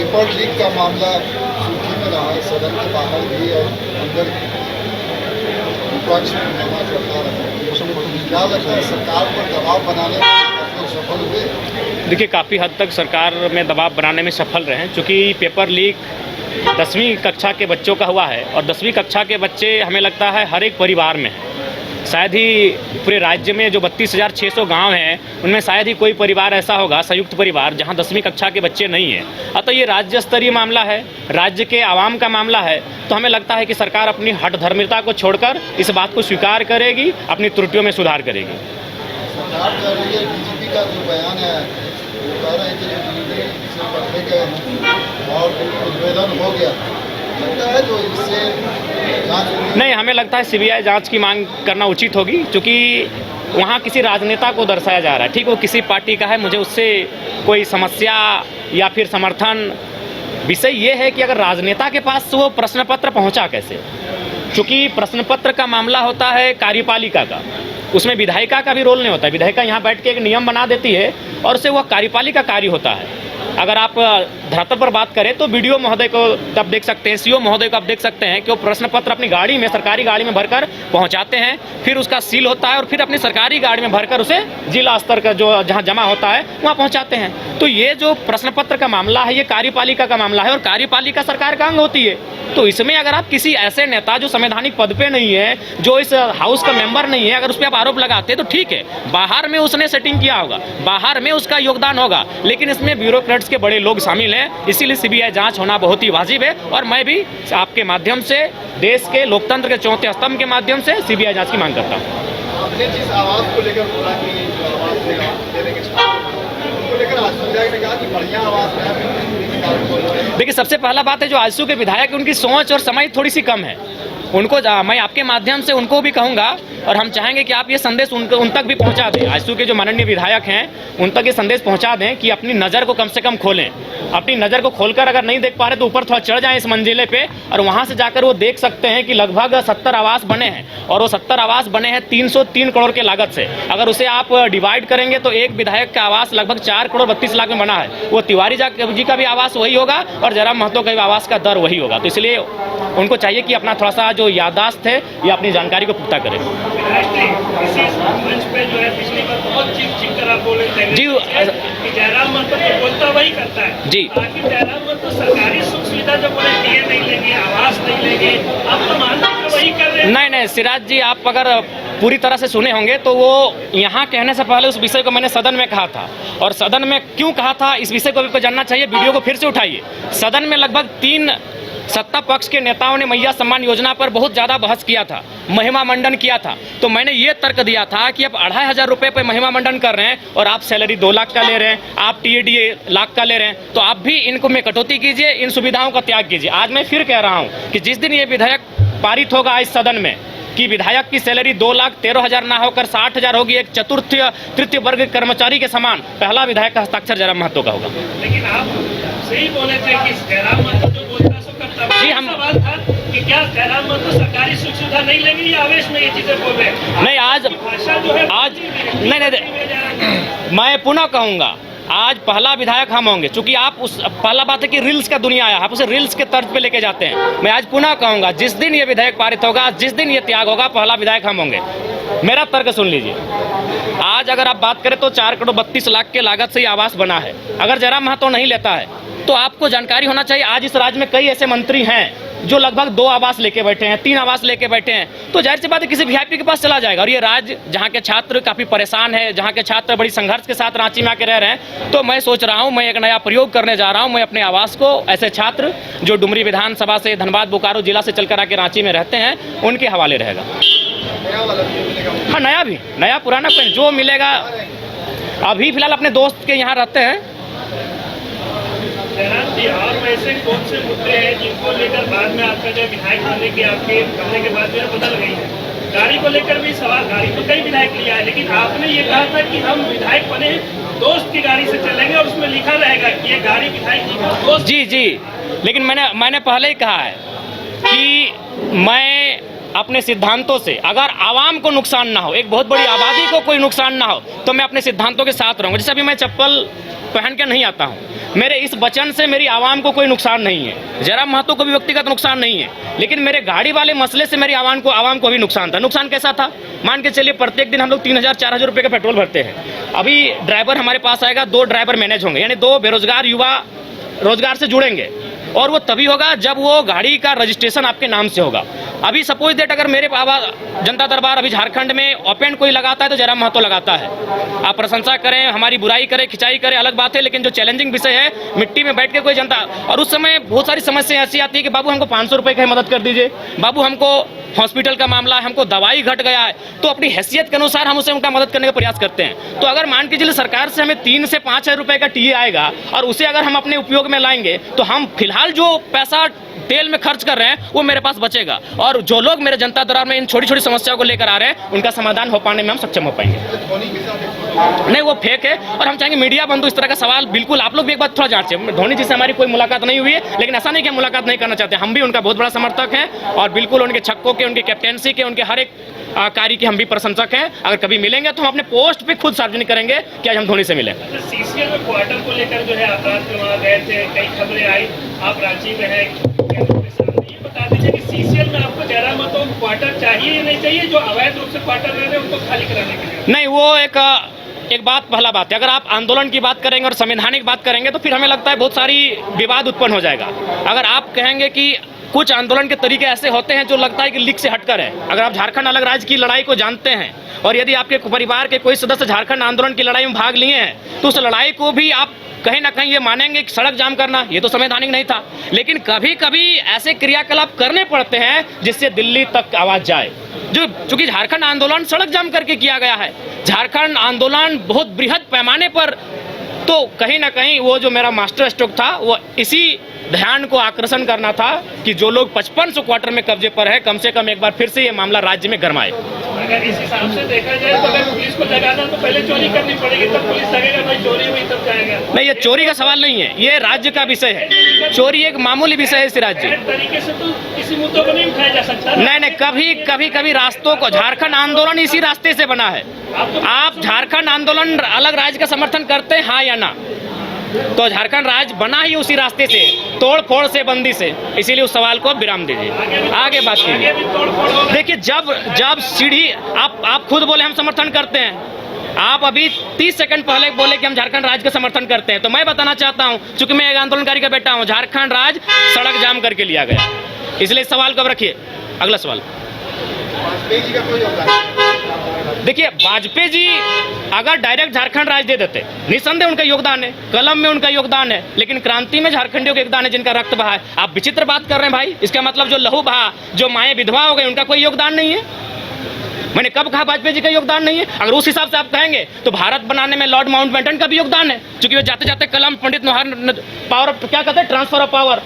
Paper leak का मामला सुर्खी में रहा है, सदन के बाहर भी और अंदर विपक्ष में सरकार है। क्या लगता है सरकार पर दबाव बनाने में आप लोग सफल हुए? देखिए, काफ़ी हद तक सरकार में दबाव बनाने में सफल रहे हैं, चूँकि पेपर लीक 10वीं कक्षा के बच्चों का हुआ है और 10वीं कक्षा के बच्चे हमें लगता है हर एक परिवार में हैं। शायद ही पूरे राज्य में जो 32,600 गांव हैं उनमें शायद ही कोई परिवार ऐसा होगा, संयुक्त परिवार, जहां 10वीं कक्षा के बच्चे नहीं हैं। अतः ये राज्य स्तरीय मामला है, राज्य के आवाम का मामला है। तो हमें लगता है कि सरकार अपनी हठधर्मिता को छोड़कर इस बात को स्वीकार करेगी, अपनी त्रुटियों में सुधार करेगी। सरकार कह रही है, बीजेपी का जो बयान है वो कह रहे हैं कि जो दिल्ली से पढ़ने गए हैं और उद्भेदन हो गया, लगता है जो इससे नहीं, हमें लगता है सीबीआई जांच की मांग करना उचित होगी, क्योंकि वहाँ किसी राजनेता को दर्शाया जा रहा है। ठीक, वो किसी पार्टी का है, मुझे उससे कोई समस्या या फिर समर्थन। विषय ये है कि अगर राजनेता के पास वो प्रश्न पत्र पहुँचा कैसे, क्योंकि प्रश्न पत्र का मामला होता है कार्यपालिका का, उसमें विधायिका का भी रोल नहीं होता है। विधायिका यहाँ बैठ के एक नियम बना देती है और उससे वह कार्यपालिका कार्य होता है। अगर आप धरातल पर बात करें तो बीडीओ महोदय को आप देख सकते हैं, सीओ महोदय को आप देख सकते हैं कि वो प्रश्न पत्र अपनी गाड़ी में, सरकारी गाड़ी में भरकर पहुंचाते हैं, फिर उसका सील होता है और फिर अपनी सरकारी गाड़ी में भरकर उसे जिला स्तर का जो जहां जमा होता है वहां पहुंचाते हैं। तो ये जो प्रश्न पत्र का मामला है ये कार्यपालिका का मामला है और कार्यपालिका सरकार का अंग होती है। तो इसमें अगर आप किसी ऐसे नेता जो संवैधानिक पद पे नहीं है, जो इस हाउस का मेंबर नहीं है, अगर उस पर आप आरोप लगाते हैं तो ठीक है, बाहर में उसने सेटिंग किया होगा, बाहर में उसका योगदान होगा, लेकिन इसमें ब्यूरोक्रेट्स के बड़े लोग शामिल हैं। इसीलिए सीबीआई जांच होना बहुत ही वाजिब है और मैं भी आपके माध्यम से देश के लोकतंत्र के चौथे स्तंभ के माध्यम से सीबीआई जांच की मांग करता हूँ। आपने जिस आवाज को लेकर बोला कि जो आवाज देने के छात्र लेकर आज विधायक ने कहा कि बढ़िया आवाज है। देखिए, सबसे पहला बात है जो आजसू के विधायक, उनकी सोच और समझ थोड़ी सी कम है। उनको मैं आपके माध्यम से उनको भी कहूँगा और हम चाहेंगे कि आप ये संदेश उन तक भी पहुँचा दें। आजसू के जो माननीय विधायक हैं उन तक ये संदेश पहुँचा दें कि अपनी नज़र को कम से कम खोलें। अपनी नज़र को खोलकर अगर नहीं देख पा रहे तो ऊपर थोड़ा चढ़ जाएं इस मंजिले पे और वहाँ से जाकर वो देख सकते हैं कि लगभग 70 आवास बने हैं और वो 70 आवास बने हैं 303 करोड़ के लागत से। अगर उसे आप डिवाइड करेंगे तो एक विधायक का आवास लगभग 4 करोड़ 32 लाख में बना है। वो तिवारी जी का भी आवास वही होगा और जयराम महतो का भी आवास का दर वही होगा। तो इसलिए उनको चाहिए कि अपना थोड़ा सा जो याददाश्त है या अपनी जानकारी को पुख्ता करें। जी, जयराम महतो जो बोलता वही करता है जी। जयराम महतो सरकारी सुख सुविधा जो बोले दिए नहीं लेंगे, आवास नहीं लेंगे, अब तो मान लो वही कर रहे हैं। नहीं, सिराज जी, आप अगर पूरी तरह से सुने होंगे तो वो यहाँ कहने से पहले उस विषय को मैंने सदन में कहा था और सदन में क्यों कहा था इस विषय को आपको जानना चाहिए। वीडियो को फिर से उठाइए। सदन में लगभग 3 सत्ता पक्ष के नेताओं ने मैया सम्मान योजना पर बहुत ज़्यादा बहस किया था, महिमा मंडन किया था। तो मैंने ये तर्क दिया था कि अब 2,500 रुपये पर महिमा मंडन कर रहे हैं और आप सैलरी 2 लाख का ले रहे हैं, आप TADA लाख का ले रहे हैं, तो आप भी इनको में कटौती कीजिए, इन सुविधाओं का त्याग कीजिए। आज मैं फिर कह रहा हूँ कि जिस दिन ये विधेयक पारित होगा इस सदन में कि विधायक की सैलरी 2,13,000 ना होकर 60,000 होगी, एक चतुर्थ तृतीय वर्ग कर्मचारी के समान, पहला विधायक का हस्ताक्षर जयराम महतो का होगा। लेकिन आप सही बोले थे कि जयराम महतो जो बोलता सो करता। जी, हम सवाल था कि क्या जयराम महतो सरकारी सुख सुविधा नहीं लेंगे या आवेश में ये चीजें बोल रहे हैं? नहीं, आज भाषा जो है आज नहीं, मैं पुनः कहूँगा आज पहला विधायक हम होंगे, चूंकि आप उस पहला बात है कि रील्स का दुनिया आया, आप उसे रील्स के तर्ज पे लेके जाते हैं। मैं आज पुनः कहूँगा जिस दिन ये विधेयक पारित होगा, जिस दिन ये त्याग होगा, पहला विधायक हम होंगे। मेरा तर्क सुन लीजिए। आज अगर आप बात करें तो 4 करोड़ 32 लाख के लागत से ये आवास बना है। अगर जयराम महतो नहीं लेता है तो आपको जानकारी होना चाहिए आज इस राज्य में कई ऐसे मंत्री हैं जो लगभग 2 आवास लेके बैठे हैं, 3 आवास लेके बैठे हैं। तो जाहिर सी बात है किसी VIP के पास चला जाएगा। और ये राज्य जहाँ के छात्र काफ़ी परेशान है, जहाँ के छात्र बड़ी संघर्ष के साथ रांची में आके रह रहे हैं, तो मैं सोच रहा हूँ मैं एक नया प्रयोग करने जा रहा हूँ। मैं अपने आवास को ऐसे छात्र जो डुमरी विधानसभा से, धनबाद बोकारो जिला से चलकर आके रांची में रहते हैं उनके हवाले रहेगा। हाँ, नया पुराना कोई जो मिलेगा। अभी फिलहाल अपने दोस्त के यहाँ रहते हैं। बिहार में ऐसे कौन से मुद्दे हैं जिनको लेकर बाद में आपका जो विधायक बनने के आपके बनने के बाद जो बदल गई है? गाड़ी को लेकर भी सवाल, गाड़ी तो कई विधायक लिया है, लेकिन आपने ये कहा था कि हम विधायक बने दोस्त की गाड़ी से चलेंगे और उसमें लिखा रहेगा कि ये गाड़ी विधायक जी का दोस्त। जी, लेकिन मैंने पहले ही कहा है कि मैं अपने सिद्धांतों से, अगर आवाम को नुकसान ना हो, एक बहुत बड़ी आबादी को कोई नुकसान ना हो, तो मैं अपने सिद्धांतों के साथ रहूँगा। जैसे अभी मैं चप्पल पहन के नहीं आता हूँ, मेरे इस वचन से मेरी आवाम को कोई नुकसान नहीं है, जयराम महतो को भी व्यक्तिगत नुकसान नहीं है, लेकिन मेरे गाड़ी वाले मसले से मेरी आवाम को भी नुकसान था। नुकसान कैसा था? मान के चलिए प्रत्येक दिन हम लोग 3,000-4,000 रुपये का पेट्रोल भरते हैं। अभी ड्राइवर हमारे पास आएगा, 2 ड्राइवर मैनेज होंगे, यानी 2 बेरोजगार युवा रोजगार से जुड़ेंगे, और वो तभी होगा जब वो गाड़ी का रजिस्ट्रेशन आपके नाम से होगा। अभी सपोज दैट अगर मेरे जनता दरबार अभी झारखंड में ओपन कोई लगाता है तो जयराम महतो लगाता है। आप प्रशंसा करें, हमारी बुराई करें, खिंचाई करें, अलग बात है, लेकिन जो चैलेंजिंग विषय है, मिट्टी में बैठ के कोई जनता, और उस समय बहुत सारी समस्याएं ऐसी आती है कि बाबू हमको 500 रुपये की मदद कर दीजिए, बाबू हमको हॉस्पिटल का मामला है, हमको दवाई घट गया है, तो अपनी हैसियत के अनुसार हम उसे उनका मदद करने का प्रयास करते हैं। तो अगर मान के चलिए सरकार से हमें 3 से 5 हज़ार रुपये का टीए आएगा और उसे अगर हम अपने उपयोग में लाएंगे तो हम फिलहाल जो पैसा तेल में खर्च कर रहे हैं वो मेरे पास बचेगा, और जो लोग मेरे जनता दरबार में इन छोटी छोटी समस्याओं को लेकर आ रहे हैं उनका समाधान हो पाने में हम सक्षम हो पाएंगे। नहीं, वो फेक है, और हम चाहेंगे मीडिया बंधु इस तरह का सवाल बिल्कुल आप लोग भी एक बार थोड़ा जांचें। धोनी जी से हमारी कोई मुलाकात नहीं हुई है, लेकिन ऐसा नहीं कि हम मुलाकात नहीं करना चाहते, हम भी उनका बहुत बड़ा समर्थक हैं, और बिल्कुल उनके छक्कों के, उनकी कैप्टेंसी के, उनके हर एक कार्य की हम भी प्रशंसक हैं। अगर कभी मिलेंगे तो हम अपने पोस्ट पे खुद सार्वजनिक करेंगे कि आज हम धोनी से मिले। सीसीएल में क्वार्टर को लेकर जो है अपराध के वहाँ गए थे, कई खबरें आई, आप रांची में हैं, ये बता दीजिए कि सीसीएल में आपको जयराम महतो क्वार्टर चाहिए या नहीं चाहिए, जो अवैध रूप से क्वार्टर रह रहे हैं उनको खाली कराने के लिए? नहीं, वो एक बात पहला बात है, अगर आप आंदोलन की बात करेंगे और संवैधानिक बात करेंगे तो फिर हमें लगता है बहुत सारी विवाद उत्पन्न हो जाएगा। अगर आप कहेंगे कि कुछ आंदोलन के तरीके ऐसे होते हैं जो लगता है कि लीक से हटकर है, अगर आप झारखंड अलग राज्य की लड़ाई को जानते हैं और यदि आपके परिवार के कोई सदस्य झारखंड आंदोलन की लड़ाई में भाग लिए हैं तो उस लड़ाई को भी आप कहीं ना कहीं ये मानेंगे कि सड़क जाम करना ये तो संवैधानिक नहीं था, लेकिन कभी कभी ऐसे क्रियाकलाप करने पड़ते हैं जिससे दिल्ली तक आवाज जाए। जो चूंकि झारखंड आंदोलन सड़क जाम करके किया गया है, झारखंड आंदोलन बहुत बृहद पैमाने पर, तो कहीं ना कहीं वो जो मेरा मास्टर स्ट्रोक था वो इसी ध्यान को आकर्षण करना था कि जो लोग 5500 क्वार्टर में कब्जे पर है, कम से कम एक बार फिर से ये मामला राज्य में गरमाए। अगर इस हिसाब से देखा जाए तो अगर पुलिस को लगाना तो पहले चोरी करनी पड़ेगी, तब पुलिस लगेगा, भाई चोरी हुई तब जाएगा। नहीं, ये चोरी का सवाल नहीं है, ये राज्य का विषय है। चोरी एक मामूली विषय है इस राज्य तरीके से तो किसी मुद्दों को नहीं उठाया जा सकता। नहीं, कभी रास्तों को, झारखंड आंदोलन इसी रास्ते से बना है। आप झारखंड आंदोलन अलग राज्य का समर्थन करते हैं, हाँ या ना? तो झारखंड राज्य बना ही उसी रास्ते से, तोड़ फोड़ से, बंदी से, इसीलिए उस सवाल को विराम दीजिए, आगे बात कीजिए। देखिए, जब सीढ़ी आप खुद बोले हम समर्थन करते हैं, आप अभी 30 सेकंड पहले बोले कि हम झारखंड राज्य का समर्थन करते हैं, तो मैं बताना चाहता हूं, चूंकि मैं एक आंदोलनकारी का बेटा हूं, झारखंड राज्य सड़क जाम करके लिया गया, इसलिए सवाल को रखिए। अगला सवाल, देखिए वाजपेयी जी अगर डायरेक्ट झारखंड राज्य दे देते, निसंदेह उनका योगदान है, कलम में उनका योगदान है, लेकिन क्रांति में झारखंडियों का योगदान है जिनका रक्त बहा है। आप विचित्र बात कर रहे हैं भाई, इसका मतलब जो लहू बहा, जो माएँ विधवा हो गई, उनका कोई योगदान नहीं है। मैंने कब कहा वाजपेयी जी का योगदान नहीं है? अगर उस हिसाब से आप कहेंगे तो भारत बनाने में लॉर्ड माउंटबेटन का भी योगदान है, क्योंकि वे जाते जाते कलम पंडित पावर ऑफ, क्या कहते हैं, ट्रांसफर ऑफ पावर,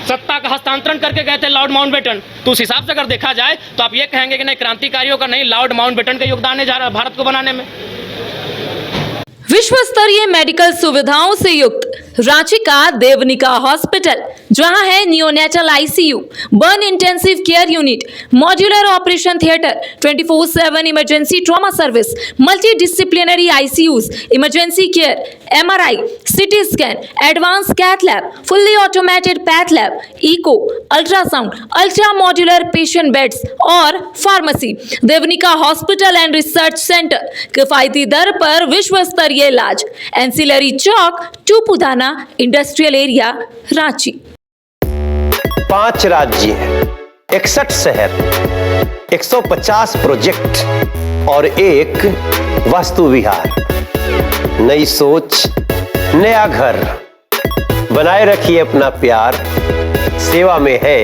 सत्ता का हस्तांतरण करके गए थे लॉर्ड माउंटबेटन। तो उस हिसाब से अगर देखा जाए तो आप ये कहेंगे कि नहीं, क्रांतिकारियों का नहीं, लॉर्ड माउंटबेटन का योगदान है भारत को बनाने में। विश्व स्तरीय मेडिकल सुविधाओं से युक्त रांची का देवनिका हॉस्पिटल, जहां है neonatal ICU, burn intensive care unit, modular operation theatre, 24/7 emergency trauma service, multi disciplinary ICUs, emergency care, MRI, CT scan, advance cath lab, fully automated path lab, echo, ultrasound, ultra modular patient beds और pharmacy. Devnika hospital and research centre, किफायती दर पर विश्व स्तरीय इलाज, ancillary Chowk, Tupudana industrial area, Ranchi. 5 राज्य, 61 शहर, 150 project और एक वास्तु विहार। नई सोच, नया घर, बनाए रखिए अपना प्यार, सेवा में है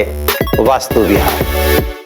वास्तु विहार।